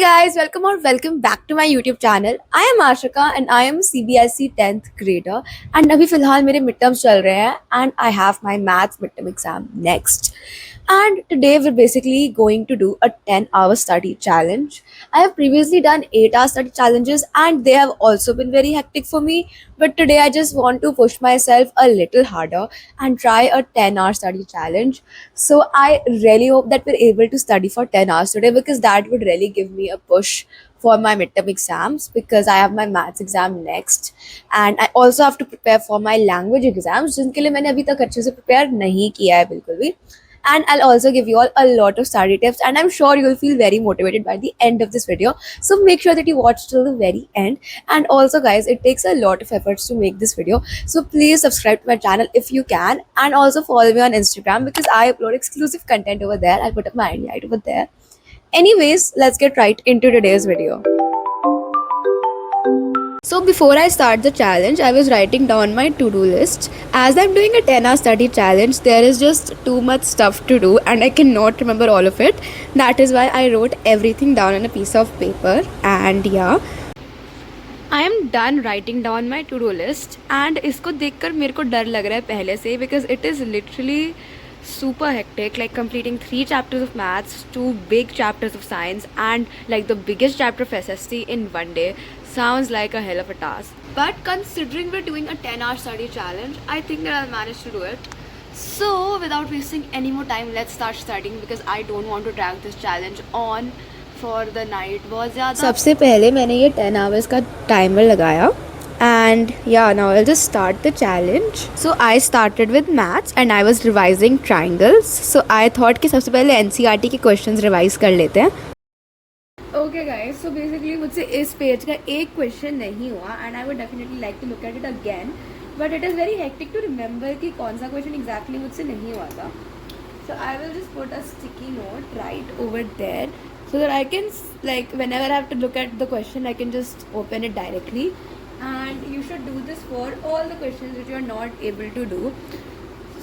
guys, welcome back to my YouTube channel. I am Ashika and I am a CBSE 10th grader and अभी फिलहाल मेरे midterms चल रहे हैं and I have my maths midterm exam next. And today we're basically going to do a 10-hour study challenge. I have previously done 8-hour study challenges and they have also been very hectic for me. But today I just want to push myself a little harder and try a 10-hour study challenge. So I really hope that we're able to study for 10 hours today because that would really give me a push for my midterm exams because I have my maths exam next and I also have to prepare for my language exams जिनके लिए मैंने अभी तक अच्छे से prepare नहीं किया है बिल्कुल भी. And I'll also give you all a lot of study tips and I'm sure you'll feel very motivated by the end of this video. So make sure that you watch till the very end. And also guys, it takes a lot of efforts to make this video. So please subscribe to my channel if you can and also follow me on Instagram because I upload exclusive content over there. I'll put up my ID right over there. Anyways, let's get right into today's video. So before I start the challenge, I was writing down my to-do list. As I'm doing a 10-hour study challenge, there is just too much stuff to do and I cannot remember all of it. That is why I wrote everything down on a piece of paper. And yeah, I am done writing down my to-do list and इसको देखकर मेरे को डर लग रहा है पहले से because it is literally super hectic, like completing 3 chapters of maths, 2 big chapters of science and like the biggest chapter of SST in one day sounds like a hell of a task. But considering we're doing a 10-hour study challenge, I think that I'll manage to do it. So without wasting any more time, let's start studying because I don't want to drag this challenge on for the night बहुत ज़्यादा. सबसे पहले मैंने ये 10 hours का timer लगाया. And yeah, now I'll just start the challenge. So I started with maths and I was revising triangles. So I thought कि सबसे पहले NCERT के questions revise कर लेते हैं. Okay guys, so basically मुझसे इस पेज का एक क्वेश्चन नहीं हुआ and I would definitely like to look at it again. But it is very hectic to remember कि कौन सा क्वेश्चन exactly मुझसे नहीं हुआ था. So I will just put a sticky note right over there so that I can, like, whenever I have to look at the question, I can just open it directly. And you should do this for all the questions which you are not able to do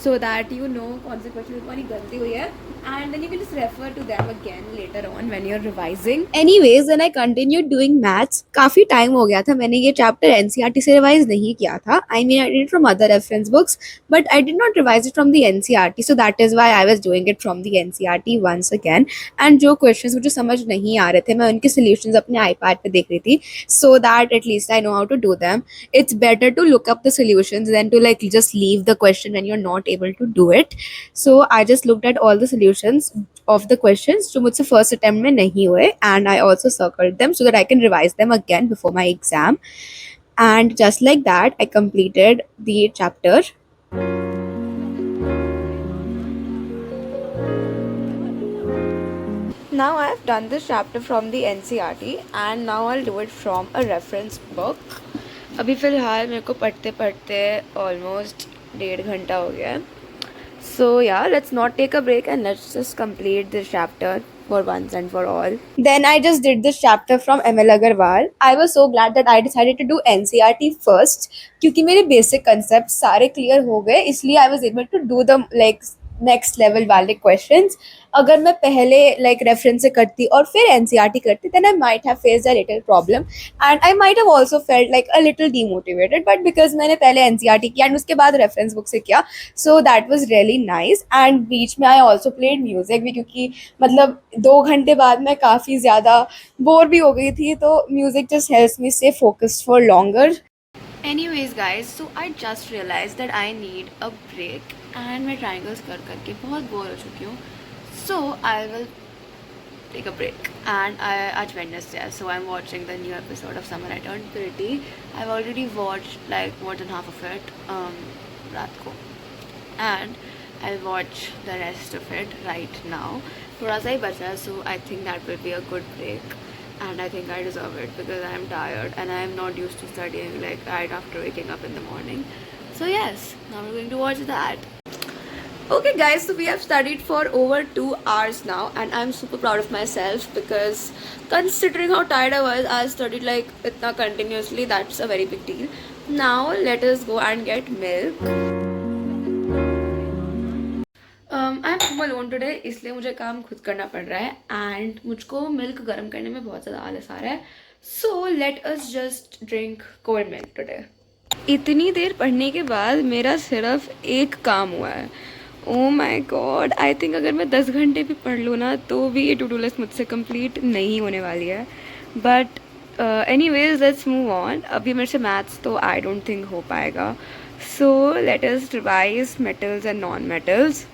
so that you know कौन से question में तुम्हारी गलती हुई है and then you can just refer to them again later on when you're revising. Anyways, when I continued doing maths, काफ़ी time हो गया था मैंने ये चैप्टर NCERT से रिवाइज नहीं किया था. I mean, I did it from other reference books, but I did not revise it from the NCERT, so that is why I was doing it from the NCERT once again. And जो questions मुझे समझ नहीं आ रहे थे मैं उनके solutions अपने iPad पे देख रही थी so that at least I know how to do them. It's better to look up the solutions than to like just leave the question when you're not able to do it. So I just looked at all the solutions of the questions जो मुझसे first attempt में नहीं हुए and I also circled them so that I can revise them again before my exam. And just like that, I completed the chapter. Now I have done this chapter from the NCERT and now I'll do it from a reference book. अभी फ़िलहाल मेरे को पढ़ते पढ़ते almost 1.5 घंटा हो गया है. So yeah, let's not take a break and let's just complete this chapter for once and for all. Then I just did this chapter from ML Agarwal. I was so glad that I decided to do NCERT first क्योंकि मेरे basic concepts सारे clear हो गए इसलिए I was able to do the like next level वाले questions. अगर मैं पहले like reference से करती और फिर NCERT करती then I might have faced a little problem and I might have also felt like a little demotivated, but because मैंने पहले NCERT किया and उसके बाद reference book से किया so that was really nice. And बीच में I also played music भी क्योंकि मतलब 2 घंटे बाद मैं काफ़ी ज़्यादा बोर भी हो गई थी तो music just helps me stay focused for longer. Anyways guys, so I just realized that I need a break and मैं triangles कर करके बहुत बोर हो चुकी हूँ. So I will take a break and आज Wednesday है so I'm watching the new episode of Summer I Turned Pretty. I've already watched like more than half of it रात को and I'll watch the rest of it right now. थोड़ा सा ही बचा है so I think that will be a good break. And I think I deserve it because I am tired and I am not used to studying like right after waking up in the morning. So yes, now we're going to watch that. Okay guys, so we have studied for over 2 hours now and I'm super proud of myself because considering how tired I was, I studied like itna continuously. That's a very big deal. Now let us go and get milk. I'm home alone today, इसलिए मुझे काम खुद करना पड़ रहा है and मुझको milk गर्म करने में बहुत ज़्यादा आलस आ रहा है. So let us just drink cold milk today. इतनी देर पढ़ने के बाद मेरा सिर्फ एक काम हुआ है. ओ माई गॉड, आई थिंक अगर मैं 10 घंटे भी पढ़ लूँ ना तो भी ये टू डू लिस्ट मुझसे कंप्लीट नहीं होने वाली है. But any ways let's move on. अभी मेरे से मैथ्स तो आई डोंट थिंक हो पाएगा. So let us revise metals and non metals.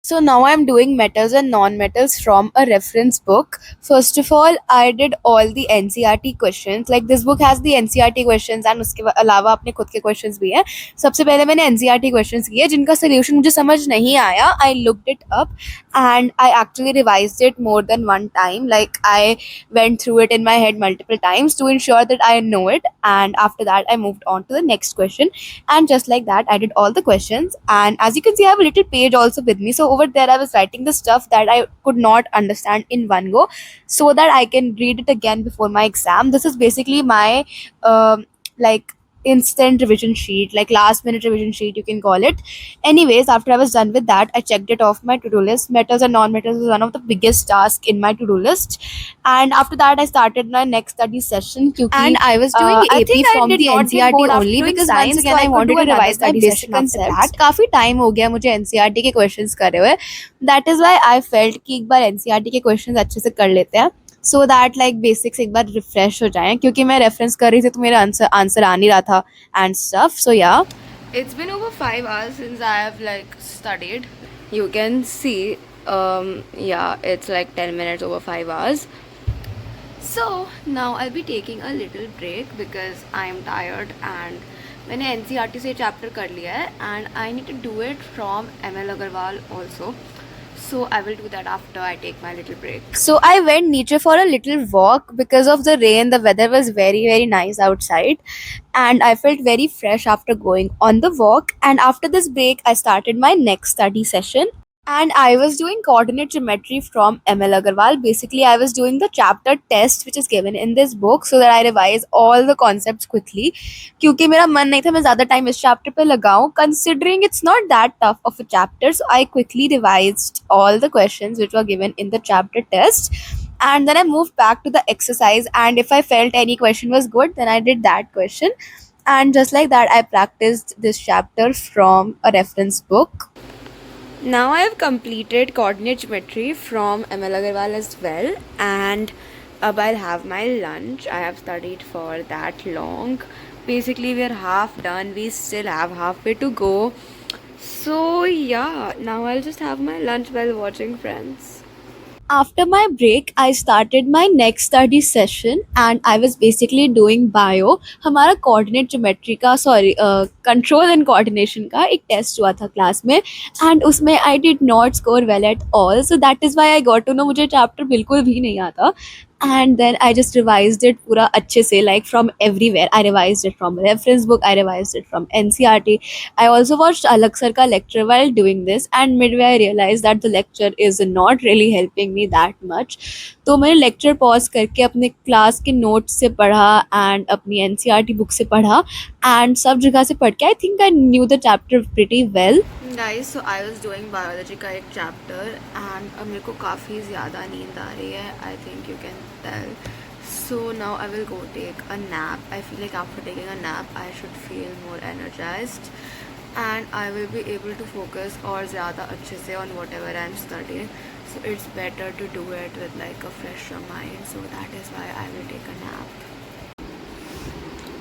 So now I'm doing metals and non-metals from a reference book. First of all, I did all the NCERT questions. Like this book has the NCERT questions and उसके अलावा अपने खुद के questions भी हैं. सबसे पहले मैंने NCERT questions किए जिनका solution मुझे समझ नहीं आया. I looked it up and I actually revised it more than one time. Like I went through it in my head multiple times to ensure that I know it. And after that, I moved on to the next question. And just like that, I did all the questions. And as you can see, I have a little page also with me. So over there, I was writing the stuff that I could not understand in one go, so that I can read it again before my exam. This is basically my like instant revision sheet, like last minute revision sheet, you can call it. Anyways, after I was done with that, I checked it off my to-do list. Metals and non-metals is one of the biggest tasks in my to-do list. And after that, I started my next study session. And I was doing I AP think I from did the not get NCERT bored after only doing because science, once so again I I could wanted do to another revise my study basic session after concepts. that. काफी time हो गया मुझे NCERT के questions करे हुए. That is why I felt कि एक बार NCERT के क्वेश्चंस अच्छे से कर लेते हैं, so that like basics एक बार रिफ्रेश हो जाएं, क्योंकि मैं रेफरेंस कर रही थी तो मेरा आंसर आ नहीं रहा था and stuff. So yeah, it's been over 5 hours since I have like studied. You can see, yeah, it's like 10 minutes over 5 hours. So now I'll be taking a little break because I'm tired and मैंने NCERT से chapter कर लिया है and I need to do it from ML Agarwal also. So I will do that after I take my little break. So I went nature for a little walk because of the rain. The weather was very nice outside and I felt very fresh after going on the walk. And after this break, I started my next study session. And I was doing coordinate geometry from ML Agarwal. Basically, I was doing the chapter test which is given in this book so that I revise all the concepts quickly. क्योंकि मेरा मन नहीं था मैं ज़्यादा time इस chapter पे लगाऊं, considering it's not that tough of a chapter. So I quickly revised all the questions which were given in the chapter test. And then I moved back to the exercise. And if I felt any question was good, then I did that question. And just like that, I practiced this chapter from a reference book. Now I have completed coordinate geometry from ML Agarwal as well, and अब I'll have my lunch. I have studied for that long. Basically, we are half done. We still have halfway to go. So yeah, now I'll just have my lunch while watching Friends. After my break, I started my next study session and I was basically doing bio. हमारा coordinate geometry का control and coordination का एक test हुआ था class में and उसमें I did not score well at all. So that is why I got to know मुझे chapter बिल्कुल भी नहीं आता. And then I just revised it पूरा अच्छे से, like from everywhere. I revised it from a reference book, I revised it from NCERT. I also watched Alak sir ka lecture while doing this, and midway I realized that the lecture is not really helping me that much. तो मैंने lecture pause करके अपने class के notes से पढ़ा and अपनी NCERT book से पढ़ा and सब जगह से पढ़ के I think I knew the chapter pretty well. Guys, so I was doing biology का एक chapter and अब मेरे को काफ़ी ज़्यादा नींद आ रही है. I think you can tell. So now I will go take a nap. I feel like after taking a nap, I should feel more energized and I will be able to focus और ज़्यादा अच्छे से on whatever I'm studying. So it's better to do it with like a fresher mind. So that is why I will take a nap.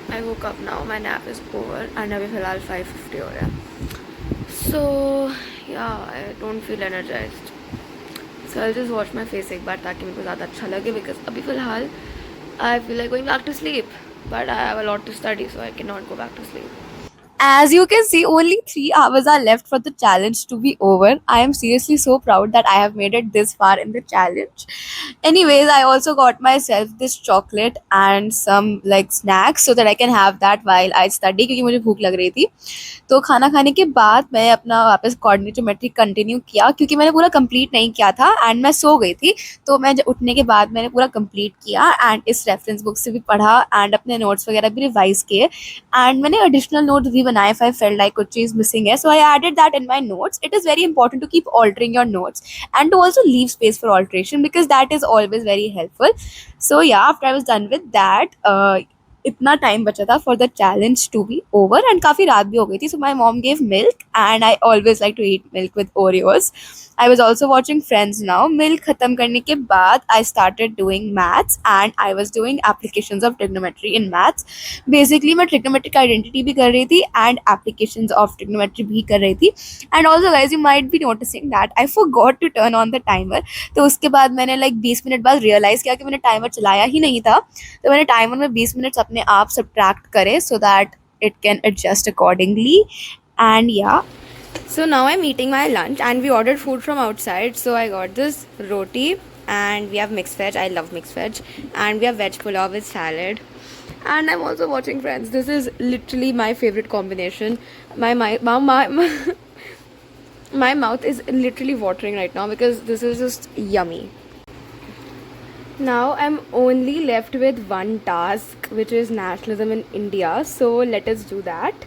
I woke up now. My nap is over and अभी फ़िलहाल 5:50 हो रहा है. So yeah, I don't feel energized. So I'll just wash my face एक बार ताकि मेरे को ज़्यादा अच्छा लगे because अभी फ़िलहाल I feel like going back to sleep, but I have a lot to study, so I cannot go back to sleep. As you can see, only 3 hours are left for the challenge to be over. I am seriously so proud that I have made it this far in the challenge. Anyways, I also got myself this chocolate and some like snacks so that I can have that while I study क्योंकि मुझे भूख लग रही थी. तो खाना खाने के बाद मैं अपना वापस कोऑर्डिनेट ज्योमेट्री कंटिन्यू किया क्योंकि मैंने पूरा कंप्लीट नहीं किया था एंड मैं सो गई थी. तो मैं जब उठने के बाद मैंने पूरा कंप्लीट किया एंड इस रेफरेंस बुक से भी पढ़ा एंड अपने नोट्स वगैरह भी रिवाइज किए एंड मैंने एडिशनल नोट्स भी बनाए if I felt like कुछ चीज़ missing है. So I added that in my notes. It is very important to keep altering your notes and to also leave space for alteration because that is always very helpful. So yeah, after I was done with that, इतना time बचा था for the challenge to be over and काफ़ी रात भी हो गई थी. So my mom gave milk and I always like to eat milk with Oreos. I was also watching Friends now. Milk खत्म करने के बाद I started doing maths and I was doing applications of trigonometry in maths. Basically मैं trigonometric identity भी कर रही थी and applications of trigonometry भी कर रही थी. And also guys you might be noticing that I forgot to turn on the timer. तो उसके बाद मैंने लाइक 20 मिनट बाद रियलाइज़ किया कि मैंने टाइमर चलाया ही नहीं था. तो मैंने टाइमर में 20 मिनट्स अपने आप सब्ट्रैक्ट करे so that it can adjust accordingly. And yeah, so now I'm eating my lunch and we ordered food from outside. So I got this roti and we have mixed veg. I love mixed veg. And we have veg pulao with salad. And I'm also watching Friends. This is literally my favorite combination. My mouth is literally watering right now because this is just yummy. Now I'm only left with one task, which is nationalism in India. So let us do that.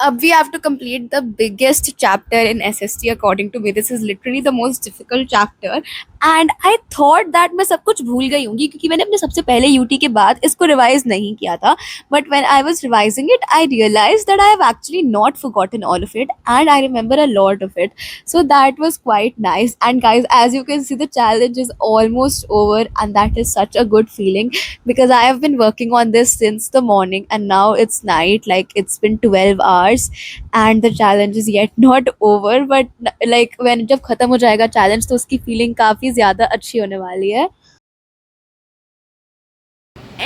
Ab we have to complete the biggest chapter in SST according to me. This is literally the most difficult chapter. And I thought that मैं सब कुछ भूल गई होंगी क्योंकि मैंने अपने सबसे पहले UT के बाद इसको रिवाइज नहीं किया था. But when I was revising it, I realized that I have actually not forgotten all of it and I remember a lot of it. So that was quite nice. And guys, as you can see, the challenge is almost over and that is such a good feeling because I have been working on this since the morning and now it's night. Like it's been 12 hours and the challenge is yet not over. But like when जब खत्म हो जाएगा challenge तो उसकी feeling काफ़ी ज़्यादा अच्छी होने वाली है.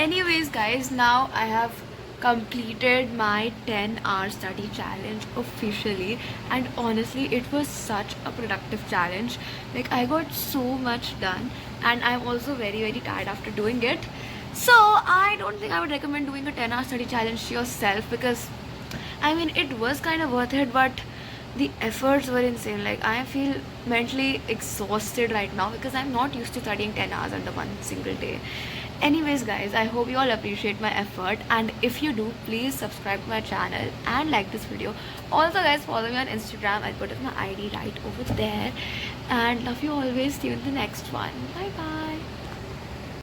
Anyways guys, now I have completed my 10-hour study challenge officially and honestly it was such a productive challenge. Like I got so much done and I'm also very tired after doing it. So I don't think I would recommend doing a 10-hour study challenge to yourself because I mean it was kind of worth it, but the efforts were insane. Like I feel mentally exhausted right now because I'm not used to studying 10 hours under one single day. Anyways guys, I hope you all appreciate my effort and if you do, please subscribe to my channel and like this video. Also guys, follow me on Instagram. I'll put up my ID right over there and love you always. See you in the next one. Bye bye.